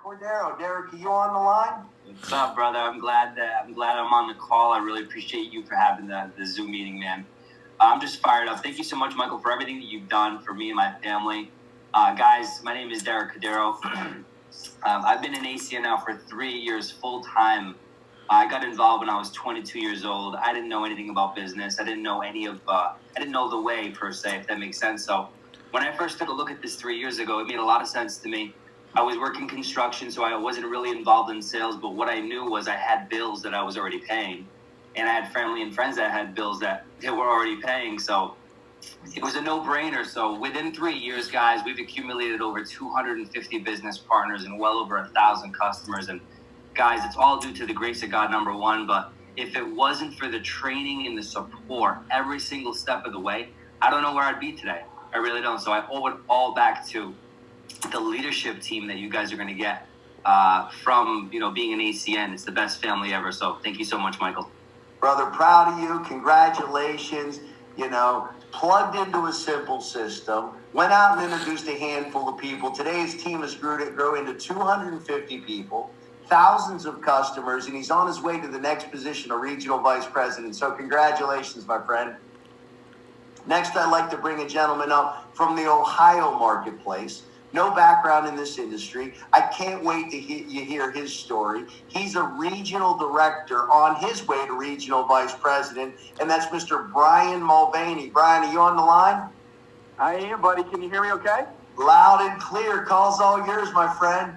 Cordero. Derek, are you on the line? What's up, brother? I'm glad I'm on the call. I really appreciate you for having the Zoom meeting, man. I'm just fired up. Thank you so much, Michael, for everything that you've done for me and my family. Guys, my name is Derek Cordero. I've been in ACN now for 3 years full time. I got involved when I was 22 years old. I didn't know anything about business. I didn't know I didn't know the way per se, if that makes sense. So when I first took a look at this 3 years ago, it made a lot of sense to me. I was working construction, so I wasn't really involved in sales, but what I knew was I had bills that I was already paying, and I had family and friends that had bills that they were already paying, so it was a no-brainer. So within 3 years, guys, we've accumulated over 250 business partners and well over 1,000 customers, and guys, it's all due to the grace of God, number one, but if it wasn't for the training and the support every single step of the way, I don't know where I'd be today. I really don't, so I owe it all back to the leadership team that you guys are going to get from being an ACN. It's the best family ever. So thank you so much, Michael. Brother, proud of you. Congratulations. Plugged into a simple system, went out and introduced a handful of people. Today his team has grown into 250 people, thousands of customers, and he's on his way to the next position of regional vice president. So congratulations, my friend. Next, I'd like to bring a gentleman up from the Ohio marketplace. No background in this industry. I can't wait to hear his story. He's a regional director on his way to regional vice president, and that's Mr. Brian Mulvaney. Brian, are you on the line? I am, buddy. Can you hear me okay? Loud and clear. Call's all yours, my friend.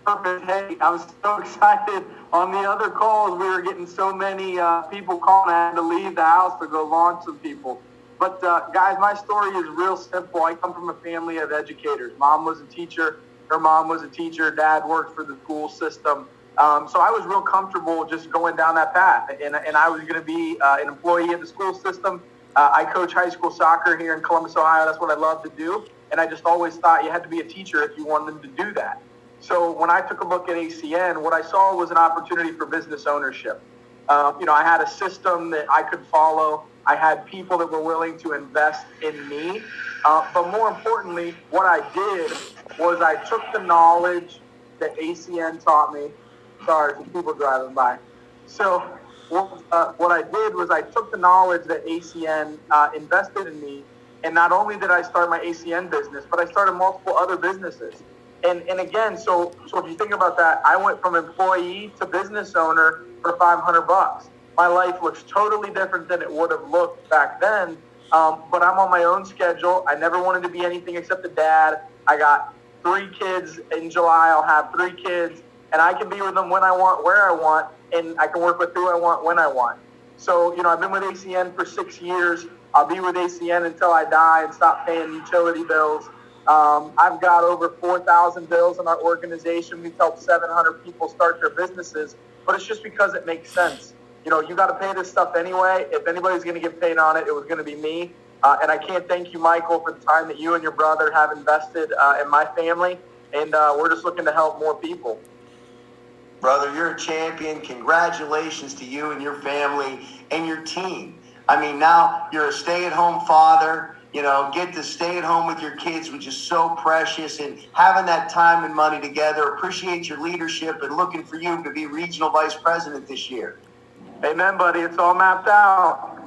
Perfect. Hey, I was so excited. On the other calls, we were getting so many people calling. I had to leave the house to go launch some people. But guys, my story is real simple. I come from a family of educators. Mom was a teacher. Her mom was a teacher. Dad worked for the school system. So I was real comfortable just going down that path. And I was going to be an employee of the school system. I coach high school soccer here in Columbus, Ohio. That's what I love to do. And I just always thought you had to be a teacher if you wanted to do that. So when I took a look at ACN, what I saw was an opportunity for business ownership. I had a system that I could follow. I had people that were willing to invest in me. But more importantly, what I did was I took the knowledge that ACN taught me. Sorry, some people driving by. So what I did was I took the knowledge that ACN invested in me. And not only did I start my ACN business, but I started multiple other businesses. And again, so if you think about that, I went from employee to business owner for $500. My life looks totally different than it would have looked back then, but I'm on my own schedule. I never wanted to be anything except a dad. I got 3 kids. In July, I'll have 3 kids, and I can be with them when I want, where I want, and I can work with who I want, when I want. So, I've been with ACN for 6 years. I'll be with ACN until I die and stop paying utility bills. I've got over 4,000 bills in our organization. We've helped 700 people start their businesses, but it's just because it makes sense. You got to pay this stuff anyway. If anybody's going to get paid on it, it was going to be me. And I can't thank you, Michael, for the time that you and your brother have invested in my family. And we're just looking to help more people. Brother, you're a champion. Congratulations to you and your family and your team. I mean, now you're a stay-at-home father. Get to stay at home with your kids, which is so precious, and having that time and money together. Appreciate your leadership and looking for you to be regional vice president this year. Amen, buddy. It's all mapped out.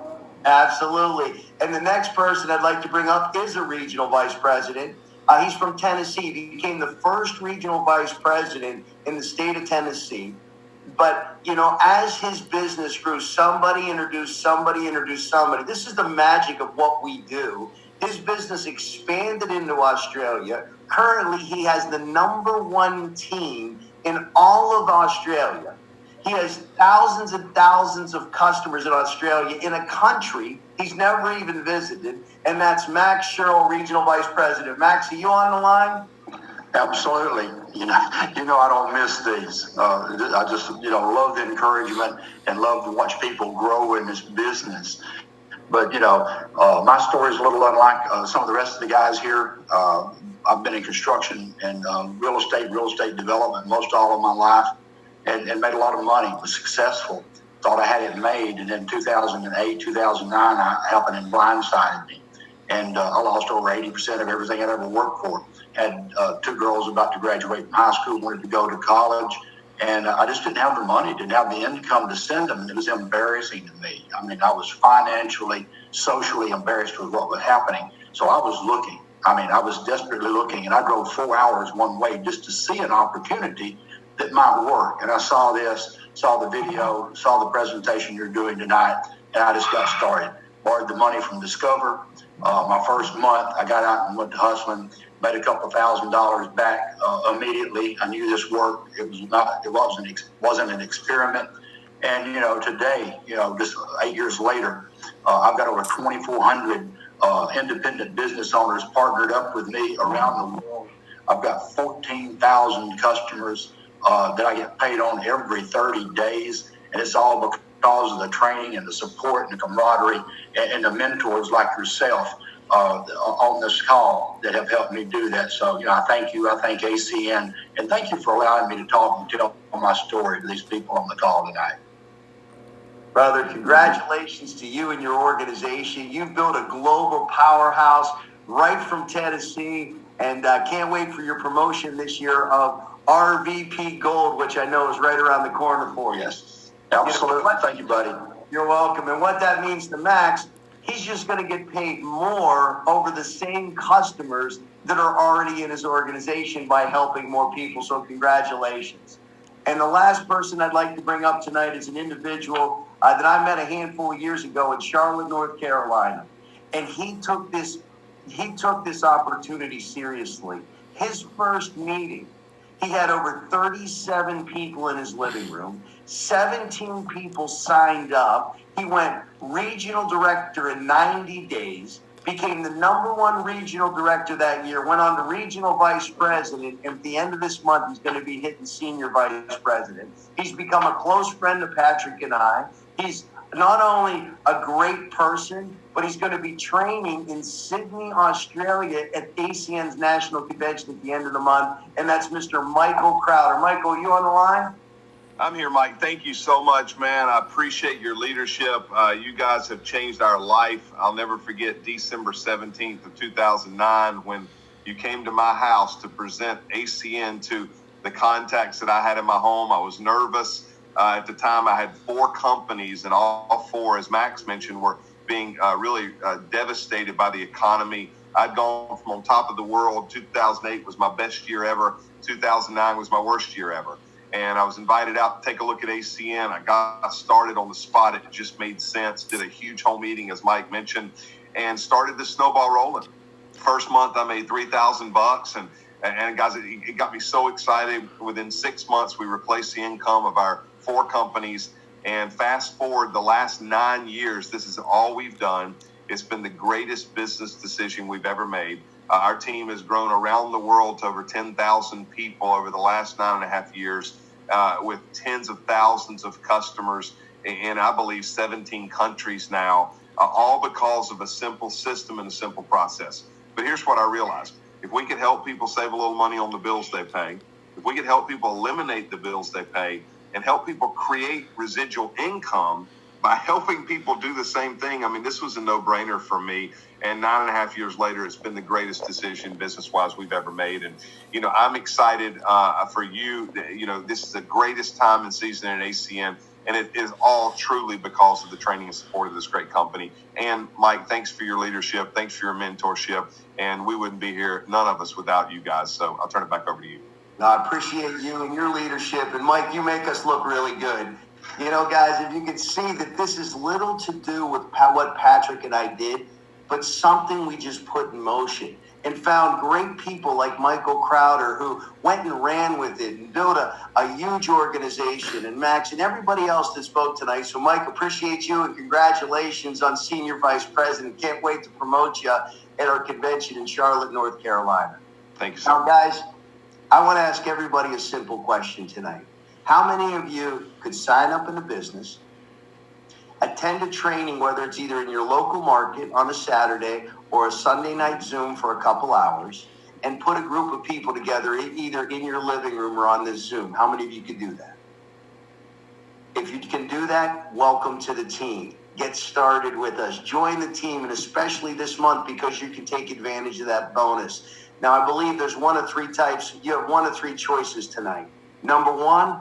Absolutely. And the next person I'd like to bring up is a regional vice president. He's from Tennessee. He became the first regional vice president in the state of Tennessee. But, as his business grew, somebody introduced somebody. This is the magic of what we do. His business expanded into Australia. Currently, he has the #1 team in all of Australia. He has thousands and thousands of customers in Australia in a country he's never even visited, and that's Max Sherrill, Regional Vice President. Max, are you on the line? Absolutely. I don't miss these. I just, love the encouragement and love to watch people grow in this business. But, my story is a little unlike some of the rest of the guys here. I've been in construction and real estate development most all of my life. And made a lot of money, was successful, thought I had it made. And then 2008, 2009, happened and blindsided me. And I lost over 80% of everything I'd ever worked for. had 2 girls about to graduate from high school, wanted to go to college. And I just didn't have the money, didn't have the income to send them. And it was embarrassing to me. I mean, I was financially, socially embarrassed with what was happening. So I was looking. I mean, I was desperately looking. And I drove 4 hours one way just to see an opportunity that might work. And I saw this, saw the video, saw the presentation you're doing tonight, and I just got started. Borrowed the money from Discover. My first month, I got out and went to hustling, made a couple $1,000s back immediately. I knew this worked. It wasn't an experiment. And, you know, today, you know, just 8 years later, I've got over 2,400 independent business owners partnered up with me around the world. I've got 14,000 customers that I get paid on every 30 days. And it's all because of the training and the support and the camaraderie and the mentors like yourself on this call that have helped me do that. So, you know, I thank you. I thank ACN. And thank you for allowing me to talk and tell my story to these people on the call tonight. Brother, congratulations to you and your organization. You've built a global powerhouse right from Tennessee, and can't wait for your promotion this year of RVP Gold, which I know is right around the corner for you. Yes, absolutely. You know, thank you, buddy. You're welcome. And what that means to Max, he's just going to get paid more over the same customers that are already in his organization by helping more people. So congratulations. And the last person I'd like to bring up tonight is an individual that I met a handful of years ago in Charlotte, North Carolina. And he took this opportunity seriously. His first meeting, he had over 37 people in his living room. 17 people signed up. He went regional director in 90 days, became the #1 regional director that year, went on to regional vice president, and at the end of this month, he's going to be hitting senior vice president. He's become a close friend of Patrick and I. He's not only a great person, but he's going to be training in Sydney, Australia at ACN's National Convention at the end of the month, and that's Mr. Michael Crowder. Michael, are you on the line? I'm here, Mike. Thank you so much, man. I appreciate your leadership. You guys have changed our life. I'll never forget December 17th of 2009 when you came to my house to present ACN to the contacts that I had in my home. I was nervous. At the time, I had 4 companies, and all 4, as Max mentioned, were being really devastated by the economy. I'd gone from on top of the world. 2008 was my best year ever. 2009 was my worst year ever. And I was invited out to take a look at ACN. I got started on the spot. It just made sense. Did a huge home meeting, as Mike mentioned, and started the snowball rolling. First month, I made $3,000, and guys, it got me so excited. Within 6 months, we replaced the income of our 4 companies. And fast forward the last 9 years, this is all we've done. It's been the greatest business decision we've ever made. Our team has grown around the world to over 10,000 people over the last 9.5 years. With tens of thousands of customers in, I believe, 17 countries now, all because of a simple system and a simple process. But here's what I realized. If we could help people save a little money on the bills they pay, if we could help people eliminate the bills they pay, and help people create residual income by helping people do the same thing, I mean, this was a no-brainer for me. And 9.5 years later, it's been the greatest decision business-wise we've ever made. And, you know, I'm excited for you. You know, this is the greatest time and season in ACN. And it is all truly because of the training and support of this great company. And, Mike, thanks for your leadership. Thanks for your mentorship. And we wouldn't be here, none of us, without you guys. So I'll turn it back over to you. No, I appreciate you and your leadership. And, Mike, you make us look really good. You know, guys, if you can see that this is little to do with what Patrick and I did, but something we just put in motion and found great people like Michael Crowder who went and ran with it and built a huge organization, and Max and everybody else that spoke tonight. So, Mike, appreciate you and congratulations on Senior Vice President. Can't wait to promote you at our convention in Charlotte, North Carolina. Thank you, sir. Now, guys, I want to ask everybody a simple question tonight. How many of you could sign up in a business, attend a training, whether it's either in your local market on a Saturday or a Sunday night Zoom for a couple hours, and put a group of people together either in your living room or on this Zoom? How many of you could do that? If you can do that, welcome to the team. Get started with us. Join the team, and especially this month because you can take advantage of that bonus. Now, I believe there's one of three types. You have one of three choices tonight. Number one,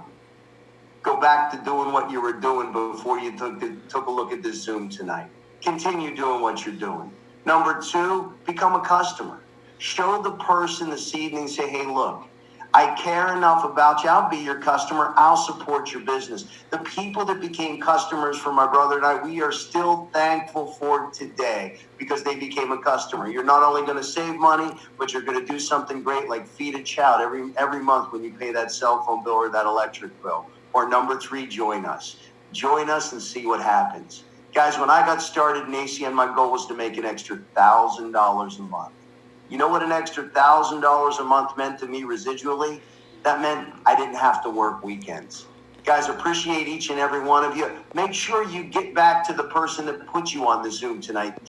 go back to doing what you were doing before you took a look at this Zoom tonight. Continue doing what you're doing. Number two, become a customer. Show the person this evening, say, hey, look, I care enough about you. I'll be your customer. I'll support your business. The people that became customers for my brother and I, we are still thankful for today because they became a customer. You're not only going to save money, but you're going to do something great like feed a child every month when you pay that cell phone bill or that electric bill. Or number three, join us. Join us and see what happens. Guys, when I got started in ACN, my goal was to make an extra $1,000 a month. You know what an extra $1,000 a month meant to me residually? That meant I didn't have to work weekends. Guys, appreciate each and every one of you. Make sure you get back to the person that put you on the Zoom tonight.